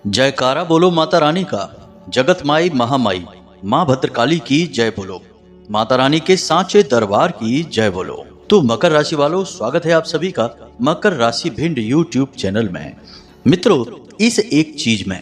जयकारा बोलो माता रानी का। जगत माई महामाई माँ भद्रकाली की जय बोलो। माता रानी के सांचे दरबार की जय बोलो। तो मकर राशि वालों, स्वागत है आप सभी का मकर राशि भिंड यूट्यूब चैनल में। मित्रों, इस एक चीज में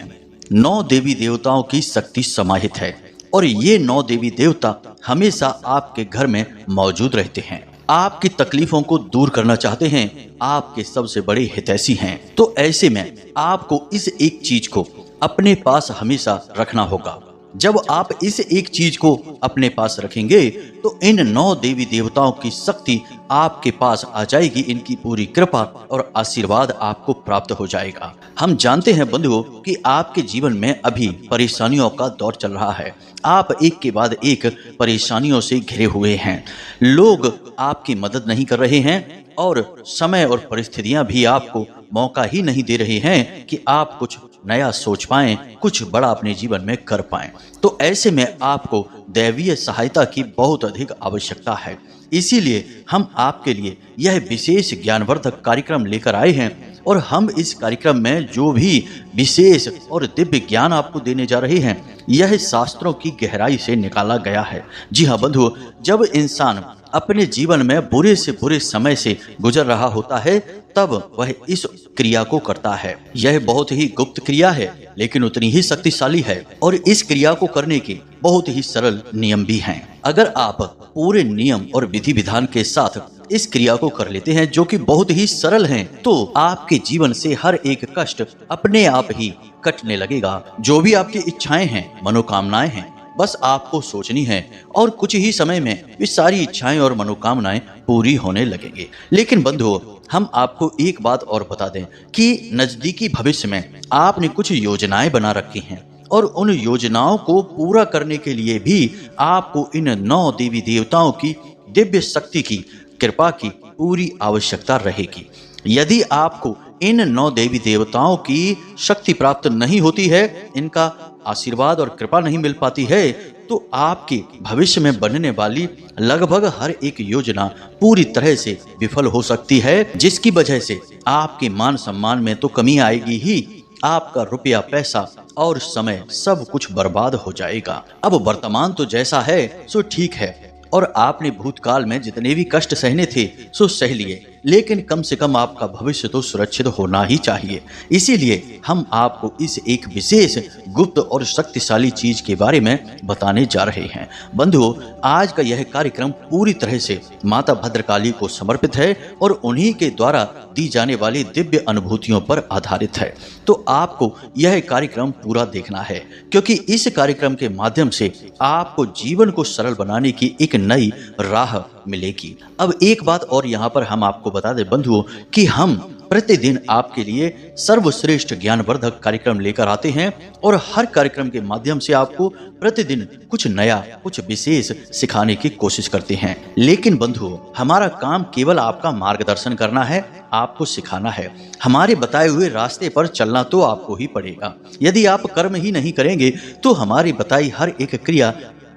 9 देवी देवताओं की शक्ति समाहित है और ये 9 देवी देवता हमेशा आपके घर में मौजूद रहते हैं। आपकी तकलीफों को दूर करना चाहते हैं, आपके सबसे बड़े हितैषी हैं। तो ऐसे में आपको इस एक चीज को अपने पास हमेशा रखना होगा। जब आप इस एक चीज को अपने पास रखेंगे तो इन 9 देवी देवताओं की शक्ति आपके पास आ जाएगी, इनकी पूरी कृपा और आशीर्वाद आपको प्राप्त हो जाएगा। हम जानते हैं बंधुओं कि आपके जीवन में अभी परेशानियों का दौर चल रहा है। आप एक के बाद एक परेशानियों से घिरे हुए हैं। लोग आपकी मदद नहीं कर रहे हैं और समय और परिस्थितियां भी आपको मौका ही नहीं दे रहे हैं कि आप कुछ नया सोच पाएं, कुछ बड़ा अपने जीवन में कर पाएं। तो ऐसे में आपको दैवीय सहायता की बहुत अधिक आवश्यकता है। इसीलिए हम आपके लिए यह विशेष ज्ञानवर्धक कार्यक्रम लेकर आए हैं और हम इस कार्यक्रम में जो भी विशेष और दिव्य ज्ञान आपको देने जा रहे हैं, यह शास्त्रों की गहराई से निकाला गया है। जी हाँ बंधुओं, जब इंसान अपने जीवन में बुरे से बुरे समय से गुजर रहा होता है तब वह इस क्रिया को करता है। यह बहुत ही गुप्त क्रिया है लेकिन उतनी ही शक्तिशाली है और इस क्रिया को करने के बहुत ही सरल नियम भी हैं। अगर आप पूरे नियम और विधि विधान के साथ इस क्रिया को कर लेते हैं जो कि बहुत ही सरल हैं, तो आपके जीवन से हर एक कष्ट अपने आप ही कटने लगेगा। जो भी आपकी इच्छाएं हैं, मनोकामनाएं हैं, बस आपको सोचनी है और कुछ ही समय में ये सारी इच्छाएं और मनोकामनाएं पूरी होने लगेंगे। लेकिन बंधुओं, हम आपको एक बात और बता दें कि नजदीकी भविष्य में आपने कुछ योजनाएं बना रखी हैं और उन योजनाओं को पूरा करने के लिए भी आपको इन 9 देवी देवताओं की दिव्य शक्ति की कृपा की पूरी आवश्यकता रहेगी। यदि आपको इन 9 देवी देवताओं की शक्ति प्राप्त नहीं होती है, इनका आशीर्वाद और कृपा नहीं मिल पाती है, तो आपके भविष्य में बनने वाली लगभग हर एक योजना पूरी तरह से विफल हो सकती है, जिसकी वजह से आपके मान सम्मान में तो कमी आएगी ही, आपका रुपया, पैसा और समय सब कुछ बर्बाद हो जाएगा। अब वर्तमान तो जैसा है सो ठीक है और आपने भूतकाल में जितने भी कष्ट सहने थे सो सह लिए, लेकिन कम से कम आपका भविष्य तो सुरक्षित होना ही चाहिए। इसीलिए हम आपको इस एक विशेष गुप्त और शक्तिशाली चीज के बारे में बताने जा रहे हैं। बंधुओं, आज का यह कार्यक्रम पूरी तरह से माता भद्रकाली को समर्पित है और उन्हीं के द्वारा दी जाने वाली दिव्य अनुभूतियों पर आधारित है। तो आपको यह कार्यक्रम पूरा देखना है क्योंकि इस कार्यक्रम के माध्यम से आपको जीवन को सरल बनाने की एक नई राह मिलेगी। अब एक बात और यहाँ पर हम आपको बता दें बंधुओं कि हम प्रतिदिन आपके लिए सर्वश्रेष्ठ ज्ञानवर्धक कार्यक्रम लेकर आते हैं और हर कार्यक्रम के माध्यम से आपको प्रतिदिन कुछ नया, कुछ विशेष सिखाने की कोशिश करते हैं। लेकिन बंधुओं, हमारा काम केवल आपका मार्गदर्शन करना है, आपको सिखाना है। हमारे बताए हुए रास्ते पर चलना तो आपको ही पड़ेगा। यदि आप कर्म ही नहीं करेंगे तो हमारी बताई हर एक क्रिया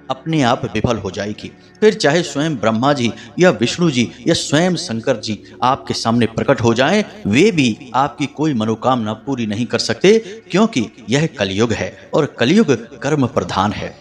अपने आप विफल हो जाएगी। फिर चाहे स्वयं ब्रह्मा जी या विष्णु जी या स्वयं शंकर जी आपके सामने प्रकट हो जाएं, वे भी आपकी कोई मनोकामना पूरी नहीं कर सकते, क्योंकि यह कलयुग है और कलयुग कर्म प्रधान है।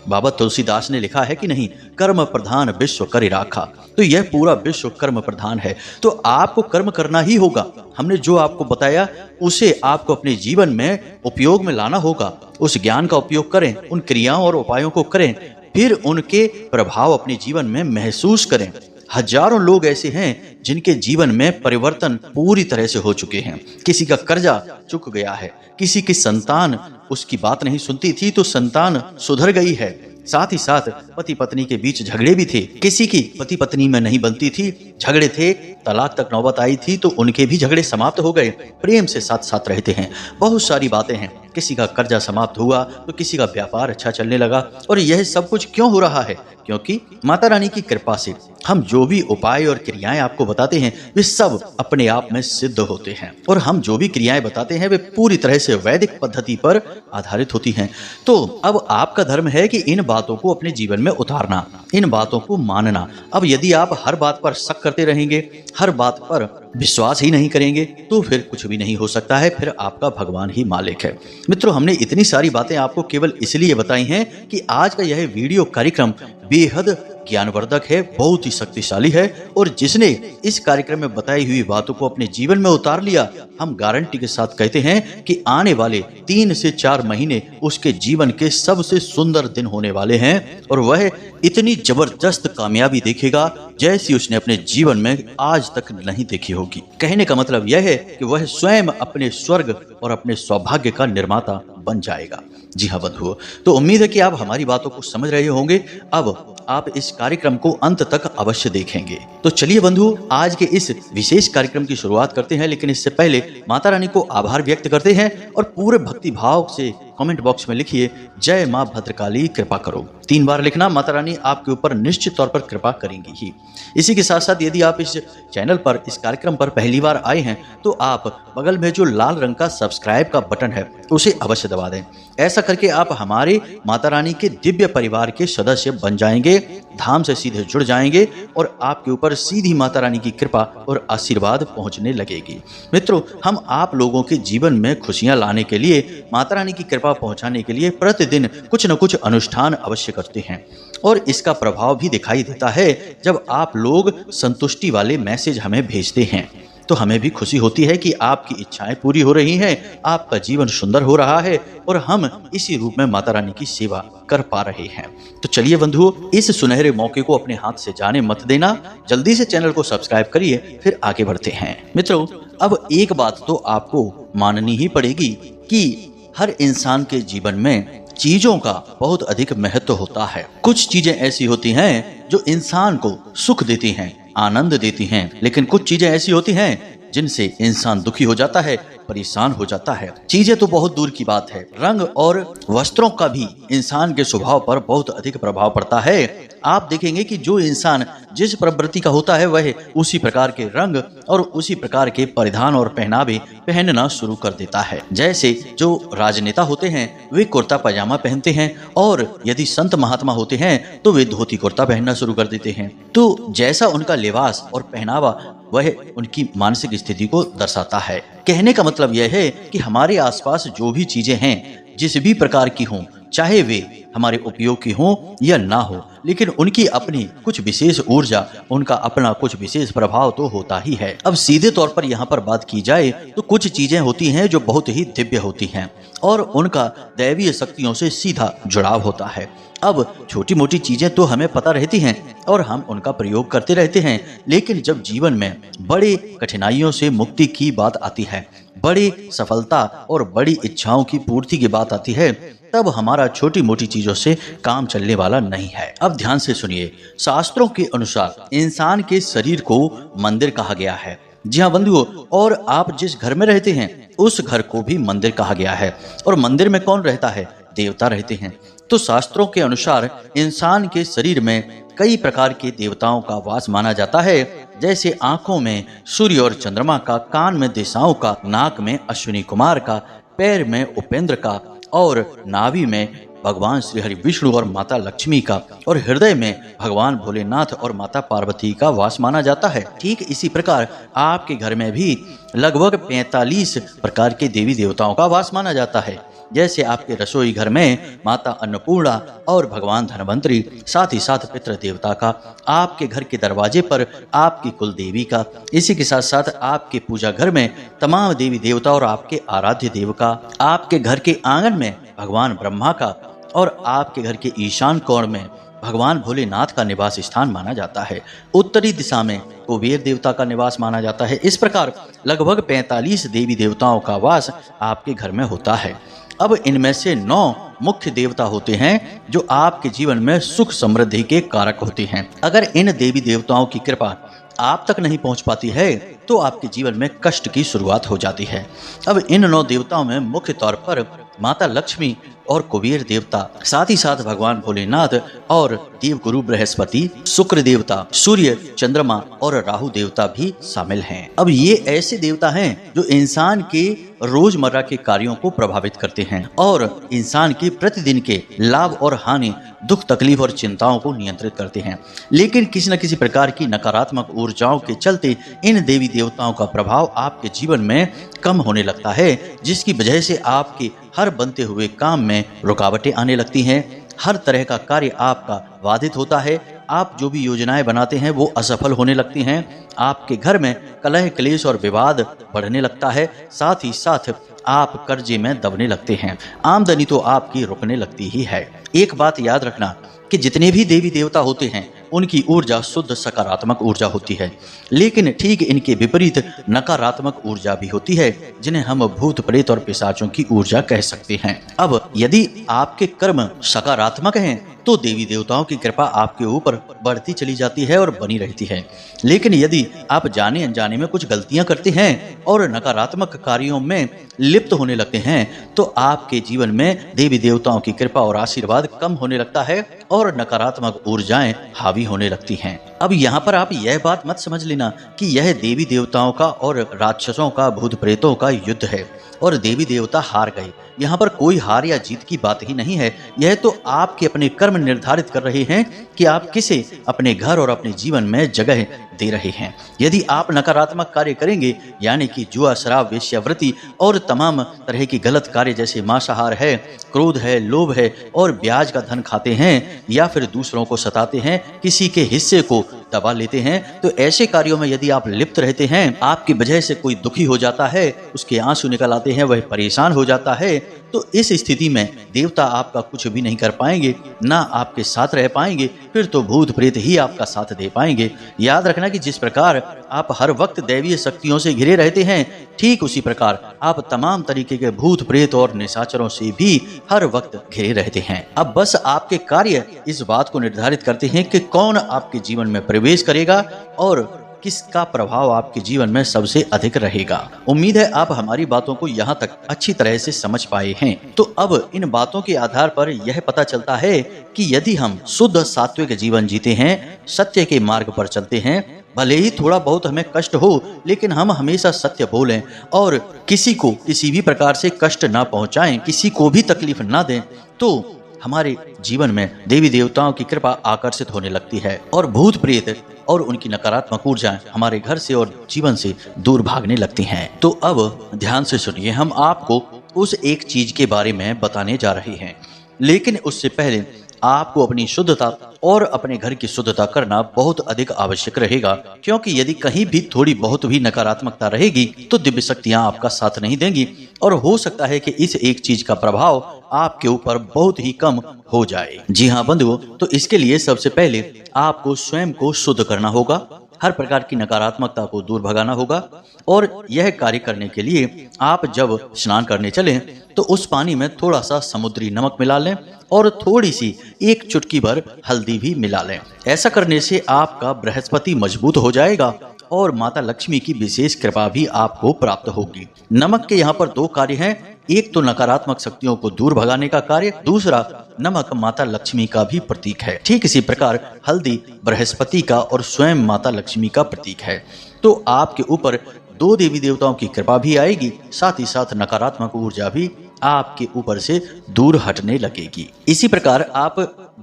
बाबा तुलसीदास ने लिखा है कि नहीं, कर्म प्रधान विश्व करि राखा। तो यह पूरा विश्व कर्म प्रधान है, तो आपको कर्म करना ही होगा। हमने जो आपको बताया उसे आपको अपने जीवन में उपयोग में लाना होगा। उस ज्ञान का उपयोग करें, उन क्रियाओं और उपायों को करें, फिर उनके प्रभाव अपने जीवन में महसूस करें। हजारों लोग ऐसे हैं जिनके जीवन में परिवर्तन पूरी तरह से हो चुके हैं। किसी का कर्जा चुक गया है, किसी की संतान उसकी बात नहीं सुनती थी तो संतान सुधर गई है, साथ ही साथ पति पत्नी के बीच झगड़े भी थे, किसी की पति पत्नी में नहीं बनती थी, झगड़े थे, तलाक तक नौबत आई थी तो उनके भी झगड़े समाप्त हो गए, प्रेम से साथ साथ रहते हैं। बहुत सारी बातें हैं। किसी का कर्जा समाप्त हुआ तो किसी का व्यापार अच्छा चलने लगा। और यह सब कुछ क्यों हो रहा है? क्योंकि माता रानी की कृपा से हम जो भी उपाय और क्रियाएं आपको बताते हैं वे सब अपने आप में सिद्ध होते हैं और हम जो भी क्रियाएं बताते हैं वे पूरी तरह से वैदिक पद्धति पर आधारित होती हैं। तो अब आपका धर्म है कि इन बातों को अपने जीवन में उतारना, इन बातों को मानना। अब यदि आप हर बात पर शक करते रहेंगे, हर बात पर विश्वास ही नहीं करेंगे तो फिर कुछ भी नहीं हो सकता है, फिर आपका भगवान ही मालिक है। मित्रों, हमने इतनी सारी बातें आपको केवल इसलिए बताई हैं कि आज का यह वीडियो कार्यक्रम बेहद ज्ञानवर्धक है, बहुत ही शक्तिशाली है, और जिसने इस कार्यक्रम में बताई हुई बातों को अपने जीवन में उतार लिया, हम गारंटी के साथ कहते हैं कि आने वाले 3 से 4 महीने उसके जीवन के सबसे सुंदर दिन होने वाले हैं, और वह इतनी जबरदस्त कामयाबी देखेगा जैसी उसने अपने जीवन में आज तक नहीं देखी होगी। कहने का मतलब यह है कि वह स्वयं अपने स्वर्ग और अपने सौभाग्य का निर्माता बन जाएगा। जी हाँ बंधुओं, तो उम्मीद है कि आप हमारी बातों को समझ रहे होंगे। अब आप इस कार्यक्रम को अंत तक अवश्य देखेंगे। तो चलिए बंधु, आज के इस विशेष कार्यक्रम की शुरुआत करते हैं, लेकिन इससे पहले माता रानी को आभार व्यक्त करते हैं और पूरे भक्ति भाव से कमेंट बॉक्स में लिखिए, जय माँ भद्रकाली कृपा करो। 3 बार लिखना, माता रानी आपके ऊपर निश्चित तौर पर कृपा करेंगी ही। इसी के साथ साथ यदि आप इस चैनल पर, इस कार्यक्रम पर पहली बार आए हैं तो आप बगल में जो लाल रंग का सब्सक्राइब का बटन है उसे अवश्य दबा दें। ऐसा करके आप हमारे माता रानी के दिव्य परिवार के सदस्य बन जाएंगे, धाम से सीधे जुड़ जाएंगे और आपके ऊपर सीधी माता रानी की कृपा और आशीर्वाद पहुंचने लगेगी। मित्रों, हम आप लोगों के जीवन में खुशियां लाने के लिए, माता रानी की कृपा पहुंचाने के लिए प्रतिदिन कुछ न कुछ अनुष्ठान अवश्य करते हैं, और इसका प्रभाव भी दिखाई देता है जब आप लोग संतुष्टि वाले मैसेज हमें भेजते हैं। तो हमें भी खुशी होती है कि आपकी इच्छाएं पूरी हो रही हैं, आपका जीवन सुंदर हो रहा है और हम इसी रूप में माता रानी की सेवा कर पा रहे हैं। तो चलिए बंधुओं, इस सुनहरे मौके को अपने हाथ से जाने मत देना, जल्दी से चैनल को सब्सक्राइब करिए, फिर आगे बढ़ते हैं। मित्रों, अब एक बात तो आपको माननी ही पड़ेगी कि हर इंसान के जीवन में चीजों का बहुत अधिक महत्व होता है। कुछ चीजें ऐसी होती हैं जो इंसान को सुख देती हैं, आनंद देती हैं, लेकिन कुछ चीजें ऐसी होती हैं जिनसे इंसान दुखी हो जाता है, परेशान हो जाता है। चीजें तो बहुत दूर की बात है, रंग और वस्त्रों का भी इंसान के स्वभाव पर बहुत अधिक प्रभाव पड़ता है। आप देखेंगे कि जो इंसान जिस प्रवृत्ति का होता है वह उसी प्रकार के रंग और उसी प्रकार के परिधान और पहनावे पहनना शुरू कर देता है। जैसे जो राजनेता होते हैं वे कुर्ता पजामा पहनते हैं, और यदि संत महात्मा होते हैं तो वे धोती कुर्ता पहनना शुरू कर देते हैं। तो जैसा उनका लिबास और पहनावा वह उनकी मानसिक स्थिति को दर्शाता है। कहने का मतलब यह है कि हमारे आसपास जो भी चीजें हैं, जिस भी प्रकार की हों, चाहे वे हमारे उपयोग की हों या ना हो, लेकिन उनकी अपनी कुछ विशेष ऊर्जा, उनका अपना कुछ विशेष प्रभाव तो होता ही है। अब सीधे तौर पर यहाँ पर बात की जाए तो कुछ चीजें होती हैं जो बहुत ही दिव्य होती हैं और उनका दैवीय शक्तियों से सीधा जुड़ाव होता है। अब छोटी मोटी चीजें तो हमें पता रहती हैं और हम उनका प्रयोग करते रहते हैं, लेकिन जब जीवन में बड़ी कठिनाइयों से मुक्ति की बात आती है, बड़ी सफलता और बड़ी इच्छाओं की पूर्ति की बात आती है, तब हमारा छोटी मोटी चीजों से काम चलने वाला नहीं है। अब ध्यान से सुनिए, शास्त्रों के अनुसार इंसान के शरीर को मंदिर कहा गया है। जी हाँ बंधुओं, और आप जिस घर में रहते हैं उस घर को भी मंदिर कहा गया है। और मंदिर में कौन रहता है? देवता रहते हैं। तो शास्त्रों के अनुसार इंसान के शरीर में कई प्रकार के देवताओं का वास माना जाता है, जैसे आंखों में सूर्य और चंद्रमा का, कान में दिशाओं का, नाक में अश्विनी कुमार का, पैर में उपेंद्र का, और नाभि में भगवान श्री हरि विष्णु और माता लक्ष्मी का, और हृदय में भगवान भोलेनाथ और माता पार्वती का वास माना जाता है। ठीक इसी प्रकार आपके घर में भी लगभग 45 प्रकार के देवी देवताओं का वास माना जाता है। जैसे आपके रसोई घर में माता अन्नपूर्णा और भगवान धनवंतरी, साथ ही साथ पितृ देवता का, आपके घर के दरवाजे पर आपकी कुल देवी का, इसी के साथ साथ आपके पूजा घर में तमाम देवी देवता और आपके आराध्य देव का, आपके घर के आंगन में भगवान ब्रह्मा का, और आपके घर के ईशान कोण में भगवान भोलेनाथ का निवास स्थान माना जाता है। उत्तरी दिशा में कुबेर देवता का निवास माना जाता है। इस प्रकार लगभग 45 देवी देवताओं का वास आपके घर में होता है। अब इनमें से 9 मुख्य देवता होते हैं जो आपके जीवन में सुख समृद्धि के कारक होते हैं। अगर इन देवी देवताओं की कृपा आप तक नहीं पहुंच पाती है तो आपके जीवन में कष्ट की शुरुआत हो जाती है। अब इन 9 देवताओं में मुख्य तौर पर माता लक्ष्मी और कुबेर देवता, साथ ही साथ भगवान भोलेनाथ और देवगुरु बृहस्पति, शुक्र देवता, सूर्य, चंद्रमा और राहु देवता भी शामिल हैं। अब ये ऐसे देवता हैं जो इंसान के रोजमर्रा के कार्यों को प्रभावित करते हैं और इंसान के प्रतिदिन के लाभ और हानि, दुख, तकलीफ और चिंताओं को नियंत्रित करते हैं। लेकिन किसी न किसी प्रकार की नकारात्मक ऊर्जाओं के चलते इन देवी देवताओं का प्रभाव आपके जीवन में कम होने लगता है, जिसकी वजह से आपके हर बनते हुए काम में रुकावटें आने लगती हैं। हर तरह का कार्य आपका बाधित होता है। आप जो भी योजनाएं बनाते हैं वो असफल होने लगती हैं। आपके घर में कलह, क्लेश और विवाद बढ़ने लगता है। साथ ही साथ आप कर्जे में दबने लगते हैं। आमदनी तो आपकी रुकने लगती ही है। एक बात याद रखना कि जितने भी देवी देवता होते हैं उनकी ऊर्जा शुद्ध सकारात्मक ऊर्जा होती है, लेकिन ठीक इनके विपरीत नकारात्मक ऊर्जा भी होती है, जिन्हें हम भूत प्रेत और पिशाचों की ऊर्जा कह सकते हैं। अब यदि आपके कर्म सकारात्मक हैं तो देवी देवताओं की कृपा आपके ऊपर बढ़ती चली जाती है और बनी रहती है। लेकिन यदि आप जाने अनजाने में कुछ गलतियां करते हैं और नकारात्मक कार्यों में लिप्त होने लगते हैं तो आपके जीवन में देवी देवताओं की कृपा और आशीर्वाद कम होने लगता है और नकारात्मक ऊर्जाएं हावी होने लगती हैं। अब यहाँ पर आप यह बात मत समझ लेना कि यह देवी देवताओं का और राक्षसों का, भूत प्रेतों का युद्ध है और देवी देवता हार गए। यहाँ पर कोई हार या जीत की बात ही नहीं है। यह तो आपके अपने कर्म निर्धारित कर रहे हैं कि आप किसे अपने घर और अपने जीवन में जगह दे रहे हैं। यदि आप नकारात्मक कार्य करेंगे, यानी कि जुआ, शराब, वेश्यावृत्ति और तमाम तरह की गलत कार्य जैसे मांसाहार है, क्रोध है, लोभ है और ब्याज का धन खाते हैं या फिर दूसरों को सताते हैं, किसी के हिस्से को दबा लेते हैं, तो ऐसे कार्यों में यदि आप लिप्त रहते हैं, आपकी वजह से कोई दुखी हो जाता है, उसके आंसू निकल आते हैं, वह परेशान हो जाता है, तो इस स्थिति में देवता आपका कुछ भी नहीं कर पाएंगे, ना आपके साथ रह पाएंगे, फिर तो भूत प्रेत ही आपका साथ दे पाएंगे। याद रखना कि जिस प्रकार आप हर वक्त दैवीय शक्तियों से घिरे रहते हैं, ठीक उसी प्रकार आप तमाम तरीके के भूत प्रेत और निशाचरों से भी हर वक्त घिरे रहते हैं। अब बस आपके कार्य इस बात को निर्धारित करते हैं कि कौन आपके जीवन में प्रवेश करेगा और किसका प्रभाव आपके जीवन में सबसे अधिक रहेगा। उम्मीद है आप हमारी बातों को यहाँ तक अच्छी तरह से समझ पाए हैं। तो अब इन बातों के आधार पर यह पता चलता है कि यदि हम शुद्ध सात्विक जीवन जीते हैं, सत्य के मार्ग पर चलते हैं, भले ही थोड़ा बहुत हमें कष्ट हो, लेकिन हम हमेशा सत्य बोलें और किसी को किसी भी प्रकार से कष्ट ना पहुंचाएं, किसी को भी तकलीफ ना दें, तो हमारे जीवन में देवी देवताओं की कृपा आकर्षित होने लगती है और भूत प्रेत और उनकी नकारात्मक ऊर्जाएं हमारे घर से और जीवन से दूर भागने लगती हैं। तो अब ध्यान से सुनिए, हम आपको उस एक चीज के बारे में बताने जा रहे हैं, लेकिन उससे पहले आपको अपनी शुद्धता और अपने घर की शुद्धता करना बहुत अधिक आवश्यक रहेगा, क्योंकि यदि कहीं भी थोड़ी बहुत भी नकारात्मकता रहेगी तो दिव्य शक्तियां आपका साथ नहीं देंगी और हो सकता है कि इस एक चीज का प्रभाव आपके ऊपर बहुत ही कम हो जाए। जी हाँ बंधुओं, तो इसके लिए सबसे पहले आपको स्वयं को शुद्ध करना होगा, हर प्रकार की नकारात्मकता को दूर भगाना होगा और यह कार्य करने के लिए आप जब स्नान करने चलें तो उस पानी में थोड़ा सा समुद्री नमक मिला लें और थोड़ी सी एक चुटकी भर हल्दी भी मिला लें। ऐसा करने से आपका बृहस्पति मजबूत हो जाएगा और माता लक्ष्मी की विशेष कृपा भी आपको प्राप्त होगी। नमक के यहाँ पर दो कार्य हैं, एक तो नकारात्मक शक्तियों को दूर भगाने का कार्य, दूसरा नमक माता लक्ष्मी का भी प्रतीक है। ठीक इसी प्रकार हल्दी बृहस्पति का और स्वयं माता लक्ष्मी का प्रतीक है। तो आपके ऊपर दो देवी देवताओं की कृपा भी आएगी, साथ ही साथ नकारात्मक ऊर्जा भी आपके ऊपर से दूर हटने लगेगी। इसी प्रकार आप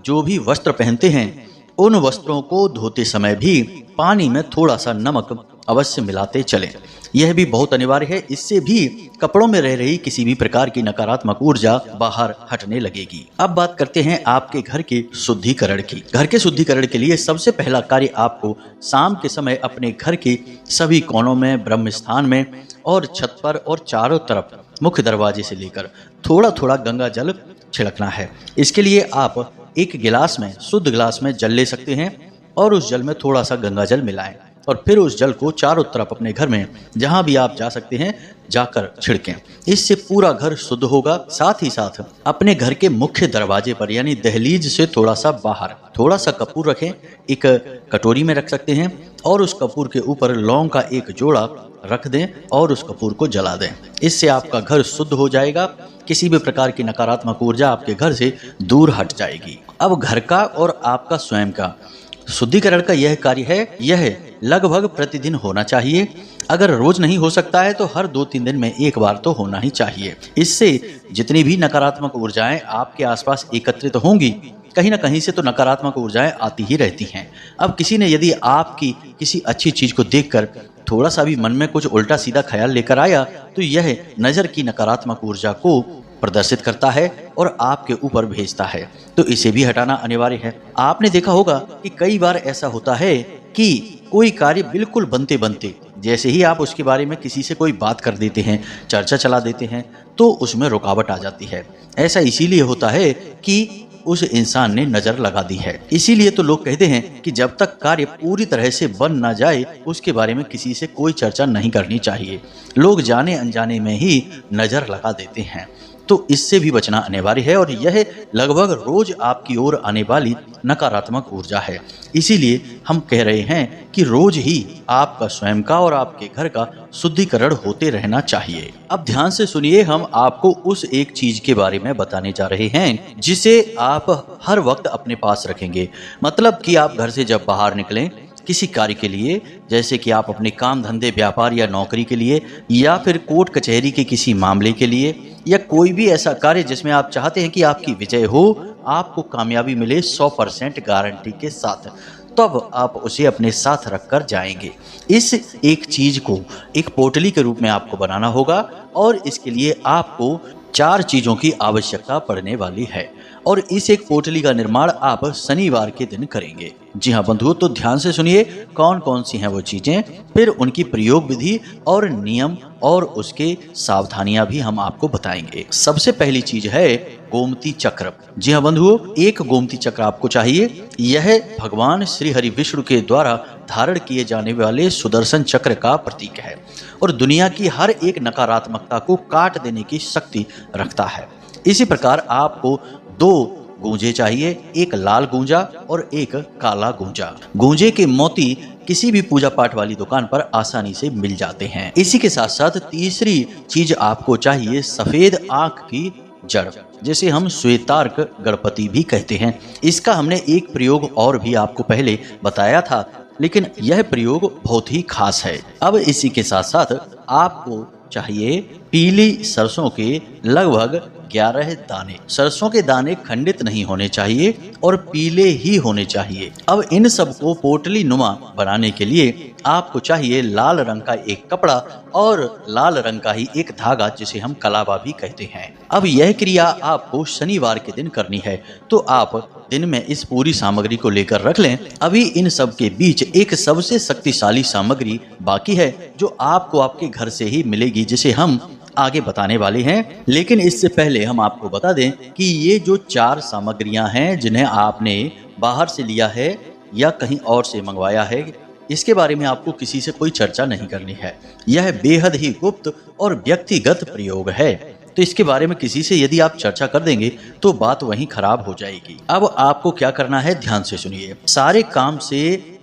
जो भी वस्त्र पहनते हैं उन वस्त्रों को धोते समय भी पानी में थोड़ा सा नमक अवश्य मिलाते चलें। यह भी बहुत अनिवार्य है, इससे भी कपड़ों में रह रही किसी भी प्रकार की नकारात्मक ऊर्जा बाहर हटने लगेगी। अब बात करते हैं आपके घर के शुद्धिकरण की। घर के शुद्धिकरण के लिए सबसे पहला कार्य आपको शाम के समय अपने घर के सभी कोनों में, ब्रह्म स्थान में और छत पर और चारों तरफ मुख्य दरवाजे से लेकर थोड़ा थोड़ा गंगा जल छिड़कना है। इसके लिए आप एक गिलास में, शुद्ध गिलास में जल ले सकते हैं और उस जल में थोड़ा सा गंगा जल मिलाएं और फिर उस जल को चारों तरफ अपने घर में जहां भी आप जा सकते हैं जाकर छिड़कें। इससे पूरा घर शुद्ध होगा। साथ ही साथ अपने घर के मुख्य दरवाजे पर यानी दहलीज से थोड़ा सा बाहर थोड़ा सा कपूर रखें, एक कटोरी में रख सकते हैं और उस कपूर के ऊपर लौंग का एक जोड़ा रख दें और उस कपूर को जला दें। इससे आपका घर शुद्ध हो जाएगा, किसी भी प्रकार की नकारात्मक ऊर्जा आपके घर से दूर हट जाएगी। अब घर का और आपका स्वयं का शुद्धिकरण का यह कार्य है, यह लगभग प्रतिदिन होना चाहिए। अगर रोज नहीं हो सकता है तो हर 2-3 दिन में एक बार तो होना ही चाहिए। इससे जितनी भी नकारात्मक ऊर्जाएं आपके आसपास एकत्रित होंगी, कहीं ना कहीं से तो नकारात्मक ऊर्जाएं आती ही रहती हैं। अब किसी ने यदि आपकी किसी अच्छी चीज को देखकर थोड़ा सा भी मन में कुछ उल्टा सीधा ख्याल लेकर आया, तो यह नजर की नकारात्मक ऊर्जा को प्रदर्शित करता है और आपके ऊपर भेजता है। तो इसे भी हटाना अनिवार्य है। आपने देखा होगा कि कई बार ऐसा होता है कि कोई कार्य बिल्कुल बनते बनते जैसे ही आप उसके बारे में किसी से कोई बात कर देते हैं, चर्चा चला देते हैं, तो उसमें रुकावट आ जाती है। ऐसा इसीलिए होता है कि उस इंसान ने नजर लगा दी है। इसीलिए तो लोग कहते हैं कि जब तक कार्य पूरी तरह से बन ना जाए उसके बारे में किसी से कोई चर्चा नहीं करनी चाहिए। लोग जाने अनजाने में ही नजर लगा देते हैं। तो इससे भी बचना अनिवार्य है और यह लगभग रोज आपकी ओर आने वाली नकारात्मक ऊर्जा है। इसीलिए हम कह रहे हैं कि रोज ही आपका स्वयं का और आपके घर का शुद्धिकरण होते रहना चाहिए। अब ध्यान से सुनिए, हम आपको उस एक चीज के बारे में बताने जा रहे हैं जिसे आप हर वक्त अपने पास रखेंगे। मतलब कि आप घर से जब बाहर निकलें किसी कार्य के लिए, जैसे कि आप अपने काम धंधे व्यापार या नौकरी के लिए, या फिर कोर्ट कचहरी के किसी मामले के लिए, या कोई भी ऐसा कार्य जिसमें आप चाहते हैं कि आपकी विजय हो, आपको कामयाबी मिले 100% गारंटी के साथ, तब आप उसे अपने साथ रखकर जाएंगे। इस एक चीज को एक पोटली के रूप में आपको बनाना होगा और इसके लिए आपको 4 चीजों की आवश्यकता पड़ने वाली है और इस एक पोटली का निर्माण आप शनिवार के दिन करेंगे। जी हाँ बंधुओं, तो ध्यान से सुनिए कौन कौन सी हैं वो चीजें, फिर उनकी प्रयोग विधि और नियम और उसके सावधानियां भी हम आपको बताएंगे। सबसे पहली चीज है गोमती चक्र। जी हाँ बंधुओं, एक गोमती चक्र आपको चाहिए। यह भगवान श्री हरि विष्णु के द्वारा धारण किए जाने वाले सुदर्शन चक्र का प्रतीक है और दुनिया की हर एक नकारात्मकता को काट देने की शक्ति रखता है। इसी प्रकार आपको 2 गूंजे चाहिए, एक लाल गूंजा और एक काला गूंजा। गूंजे के मोती किसी भी पूजा पाठ वाली दुकान पर आसानी से मिल जाते हैं। इसी के साथ साथ तीसरी चीज आपको चाहिए सफेद आंख की जड़, जिसे हम श्वेतार्क गणपति भी कहते हैं। इसका हमने एक प्रयोग और भी आपको पहले बताया था, लेकिन यह प्रयोग बहुत ही खास है। अब इसी के साथ साथ आपको चाहिए पीली सरसों के लगभग 11 दाने। सरसों के दाने खंडित नहीं होने चाहिए और पीले ही होने चाहिए। अब इन सब को पोटली नुमा बनाने के लिए आपको चाहिए लाल रंग का एक कपड़ा और लाल रंग का ही एक धागा, जिसे हम कलावा भी कहते हैं। अब यह क्रिया आपको शनिवार के दिन करनी है, तो आप दिन में इस पूरी सामग्री को लेकर रख लें। अभी इन सब के बीच एक सबसे शक्तिशाली सामग्री बाकी है जो आपको आपके घर से ही मिलेगी, जिसे हम आगे बताने वाले हैं। लेकिन इससे पहले हम आपको बता दें कि ये जो 4 सामग्रियां हैं जिन्हें आपने बाहर से लिया है या कहीं और से मंगवाया है, इसके बारे में आपको किसी से कोई चर्चा नहीं करनी है। यह बेहद ही गुप्त और व्यक्तिगत प्रयोग है, तो इसके बारे में किसी से यदि आप चर्चा कर देंगे तो बात वहीं खराब हो जाएगी। अब आपको क्या करना है, ध्यान से सुनिए। सारे काम से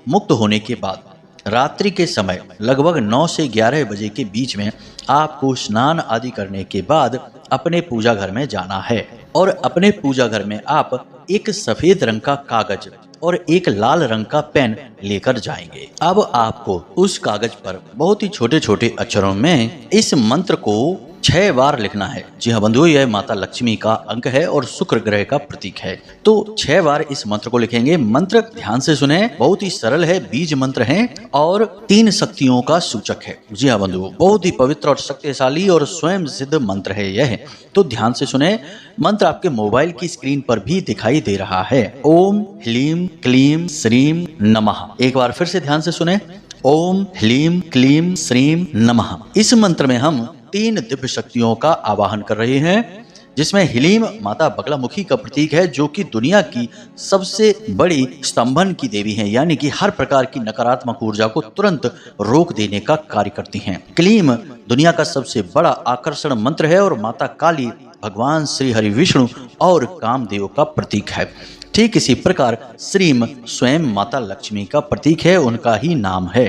मुक्त होने के बाद रात्रि के समय लगभग 9 से 11 बजे के बीच में आपको स्नान आदि करने के बाद अपने पूजा घर में जाना है और अपने पूजा घर में आप एक सफेद रंग का कागज और एक लाल रंग का पेन लेकर जाएंगे। अब आपको उस कागज पर बहुत ही छोटे छोटे अक्षरों में इस मंत्र को 6 बार लिखना है। जी हाँ बंधुओं, यह माता लक्ष्मी का अंक है और शुक्र ग्रह का प्रतीक है, तो 6 बार इस मंत्र को लिखेंगे। मंत्र ध्यान से सुने, बहुत ही सरल है, बीज मंत्र है और 3 शक्तियों का सूचक है। जी हाँ बंधुओं, बहुत ही पवित्र और शक्तिशाली और स्वयं सिद्ध मंत्र है यह, तो ध्यान से सुने। मंत्र आपके मोबाइल की स्क्रीन पर भी दिखाई दे रहा है। ओम ह्लीम क्लीम श्रीम नमः। एक बार फिर से ध्यान से सुने, ओम ह्लीम क्लीम श्रीम नमः। इस मंत्र में हम 3 दिव्य शक्तियों का आवाहन कर रहे हैं, जिसमें ह्लीम माता बगलामुखी का प्रतीक है, जो कि दुनिया की सबसे बड़ी स्तंभन की देवी हैं, यानी कि हर प्रकार की नकारात्मक ऊर्जा को तुरंत रोक देने का कार्य करती हैं। क्लीम दुनिया का सबसे बड़ा आकर्षण मंत्र है और माता काली भगवान श्री हरि विष्णु और कामदेव का प्रतीक है। ठीक इसी प्रकार श्रीम स्वयं माता लक्ष्मी का प्रतीक है, उनका ही नाम है।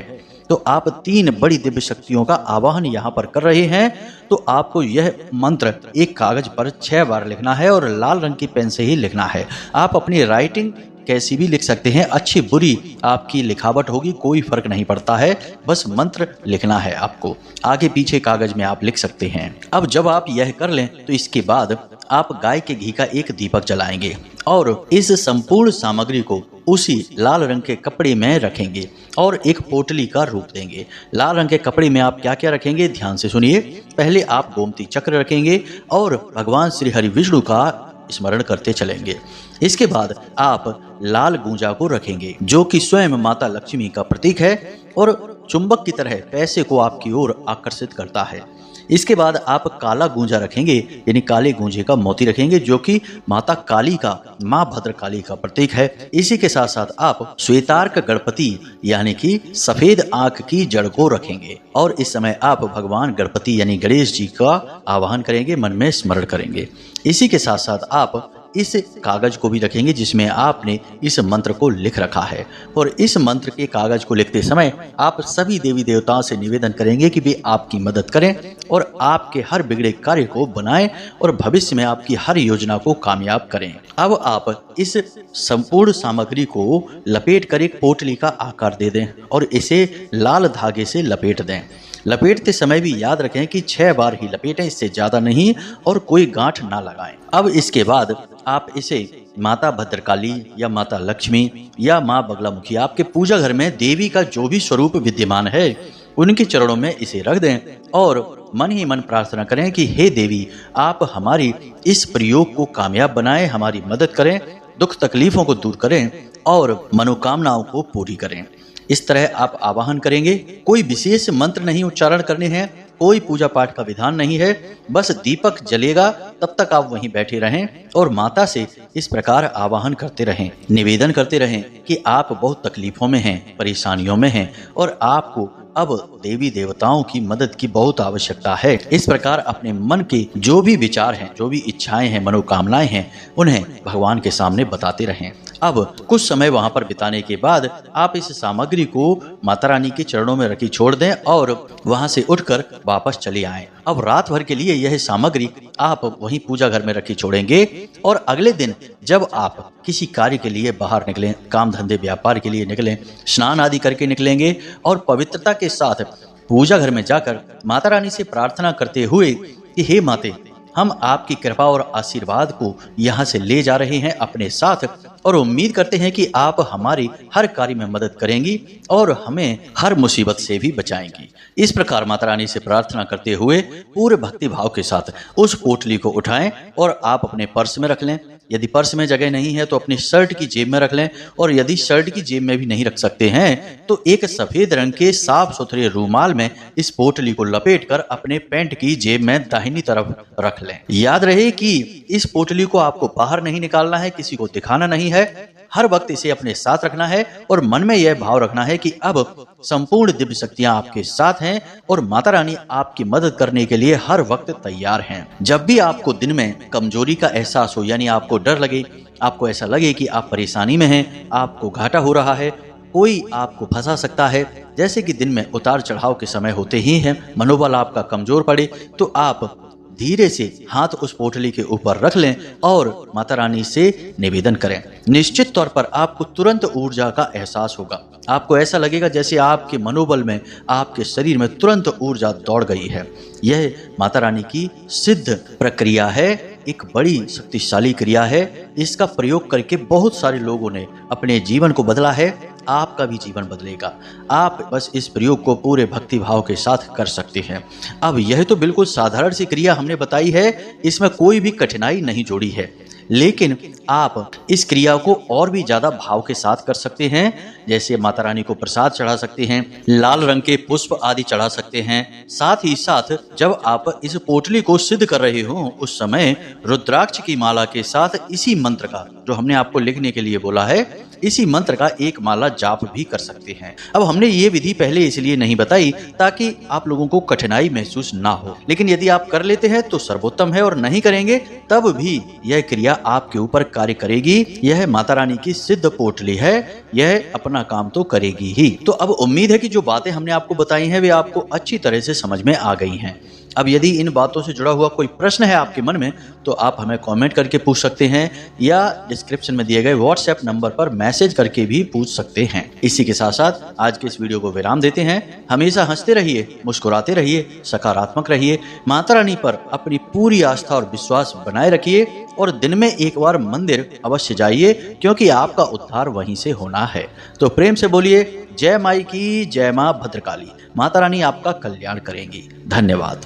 तो आप 3 बड़ी दिव्य शक्तियों का आवाहन यहाँ पर कर रहे हैं। तो आपको यह मंत्र एक कागज पर 6 बार लिखना है और लाल रंग की पेन से ही लिखना है। आप अपनी राइटिंग कैसी भी लिख सकते हैं, अच्छी बुरी आपकी लिखावट होगी, कोई फर्क नहीं पड़ता है, बस मंत्र लिखना है आपको। आगे पीछे कागज में आप लिख सकते हैं। अब जब आप यह कर लें तो इसके बाद आप गाय के घी का एक दीपक जलाएंगे और इस संपूर्ण सामग्री को उसी लाल रंग के कपड़े में रखेंगे और एक पोटली का रूप देंगे। लाल रंग के कपड़े में आप क्या क्या रखेंगे, ध्यान से सुनिए। पहले आप गोमती चक्र रखेंगे और भगवान श्री हरि विष्णु का स्मरण करते चलेंगे। इसके बाद आप लाल गूंजा को रखेंगे जो कि स्वयं माता लक्ष्मी का प्रतीक है और चुंबक की तरह पैसे को आपकी ओर आकर्षित करता है। इसके बाद आप काला गूंजा रखेंगे, यानी काले गूंजे का मोती रखेंगे जो कि माता काली का, माँ भद्रकाली का प्रतीक है। इसी के साथ साथ आप श्वेतार्क गणपति यानी कि सफेद आंख की जड़ को रखेंगे और इस समय आप भगवान गणपति यानी गणेश जी का आवाहन करेंगे, मन में स्मरण करेंगे। इसी के साथ साथ आप इस कागज को भी रखेंगे जिसमें आपने इस मंत्र को लिख रखा है और इस मंत्र के कागज को लिखते समय आप सभी देवी देवताओं से निवेदन करेंगे कि वे आपकी मदद करें और आपके हर बिगड़े कार्य को बनाएं और भविष्य में आपकी हर योजना को कामयाब करें। अब आप इस संपूर्ण सामग्री को लपेट कर एक पोटली का आकार दे दें और इसे लाल धागे से लपेट दें। लपेटते समय भी याद रखें कि 6 बार ही लपेटें, इससे ज्यादा नहीं, और कोई गांठ ना लगाएं। अब इसके बाद आप इसे माता भद्रकाली या माता लक्ष्मी या माँ बगलामुखी, आपके पूजा घर में देवी का जो भी स्वरूप विद्यमान है उनके चरणों में इसे रख दें और मन ही मन प्रार्थना करें कि हे देवी, आप हमारी इस प्रयोग को कामयाब बनाएं, हमारी मदद करें, दुख तकलीफों को दूर करें और मनोकामनाओं को पूरी करें। इस तरह आप आवाहन करेंगे। कोई विशेष मंत्र नहीं उच्चारण करने हैं, कोई पूजा पाठ का विधान नहीं है, बस दीपक जलेगा तब तक आप वहीं बैठे रहें और माता से इस प्रकार आवाहन करते रहें, निवेदन करते रहें कि आप बहुत तकलीफों में हैं, परेशानियों में हैं और आपको अब देवी देवताओं की मदद की बहुत आवश्यकता है। इस प्रकार अपने मन के जो भी विचार हैं, जो भी इच्छाएं हैं, मनोकामनाएं हैं, उन्हें भगवान के सामने बताते रहें। अब कुछ समय वहां पर बिताने के बाद आप इस सामग्री को माता रानी के चरणों में रखी छोड़ दें और वहां से उठकर वापस चले आएं। अब रात भर के लिए यह सामग्री आप वहीं पूजा घर में रखी छोड़ेंगे और अगले दिन जब आप किसी कार्य के लिए बाहर निकलें, काम धंधे व्यापार के लिए निकलें, स्नान आदि करके निकलेंगे और पवित्रता के साथ पूजा घर में जाकर माता रानी से प्रार्थना करते हुए कि हे माते, हम आपकी कृपा और आशीर्वाद को यहाँ से ले जा रहे हैं अपने साथ और उम्मीद करते हैं कि आप हमारी हर कार्य में मदद करेंगी और हमें हर मुसीबत से भी बचाएंगी। इस प्रकार माता रानी से प्रार्थना करते हुए पूरे भक्ति भाव के साथ उस पोटली को उठाएं और आप अपने पर्स में रख लें। यदि पर्स में जगह नहीं है तो अपनी शर्ट की जेब में रख लें और यदि शर्ट की जेब में भी नहीं रख सकते हैं तो एक सफेद रंग के साफ सुथरे रूमाल में इस पोटली को लपेटकर अपने पैंट की जेब में दाहिनी तरफ रख लें। याद रहे कि इस पोटली को आपको बाहर नहीं निकालना है, किसी को दिखाना नहीं है, हर वक्त इसे अपने साथ रखना है और मन में यह भाव रखना है कि अब संपूर्ण दिव्य शक्तियां आपके साथ हैं और माता रानी आपकी मदद करने के लिए हर वक्त तैयार हैं। जब भी आपको दिन में कमजोरी का एहसास हो, यानी आपको डर लगे, आपको ऐसा लगे कि आप परेशानी में हैं, आपको घाटा हो रहा है, कोई आपको फंसा सकता है, जैसे कि दिन में उतार चढ़ाव के समय होते ही हैं, मनोबल आपका कमजोर पड़े, तो आप धीरे से हाथ उस पोटली के ऊपर रख लें और माता रानी से निवेदन करें। निश्चित तौर पर आपको तुरंत ऊर्जा का एहसास होगा। आपको ऐसा लगेगा जैसे आपके मनोबल में, आपके शरीर में तुरंत ऊर्जा दौड़ गई है। यह माता रानी की सिद्ध प्रक्रिया है, एक बड़ी शक्तिशाली क्रिया है। इसका प्रयोग करके बहुत सारे लोगों ने अपने जीवन को बदला है, आपका भी जीवन बदलेगा। आप बस इस प्रयोग को पूरे भक्ति भाव के साथ कर सकते हैं। अब यह तो बिल्कुल साधारण सी क्रिया हमने बताई है, इसमें कोई भी कठिनाई नहीं जोड़ी है, लेकिन आप इस क्रिया को और भी ज्यादा भाव के साथ कर सकते हैं। जैसे माता रानी को प्रसाद चढ़ा सकते हैं, लाल रंग के पुष्प आदि चढ़ा सकते हैं। साथ ही साथ जब आप इस पोटली को सिद्ध कर रहे हो उस समय रुद्राक्ष की माला के साथ इसी मंत्र का जो हमने आपको लिखने के लिए बोला है, इसी मंत्र का एक माला जाप भी कर सकते हैं। अब हमने ये विधि पहले इसलिए नहीं बताई ताकि आप लोगों को कठिनाई महसूस ना हो, लेकिन यदि आप कर लेते हैं तो सर्वोत्तम है और नहीं करेंगे तब भी यह क्रिया आपके ऊपर कार्य करेगी। यह माता रानी की सिद्ध पोटली है, यह अपना काम तो करेगी ही। तो अब उम्मीद है कि जो बातें हमने आपको बताई हैं वे आपको अच्छी तरह से समझ में आ गई हैं। अब यदि इन बातों से जुड़ा हुआ कोई प्रश्न है आपके मन में तो आप हमें कमेंट करके पूछ सकते हैं या डिस्क्रिप्शन में दिए गए व्हाट्सएप नंबर पर मैसेज करके भी पूछ सकते हैं। इसी के साथ साथ आज के इस वीडियो को विराम देते हैं। हमेशा हंसते रहिए, मुस्कुराते रहिए, सकारात्मक रहिए, माता रानी पर अपनी पूरी आस्था और विश्वास बनाए रखिए और दिन में एक बार मंदिर अवश्य जाइए क्योंकि आपका उद्धार वहीं से होना है। तो प्रेम से बोलिए जय माई की जय, मां भद्रकाली। माता रानी आपका कल्याण करेंगी। धन्यवाद।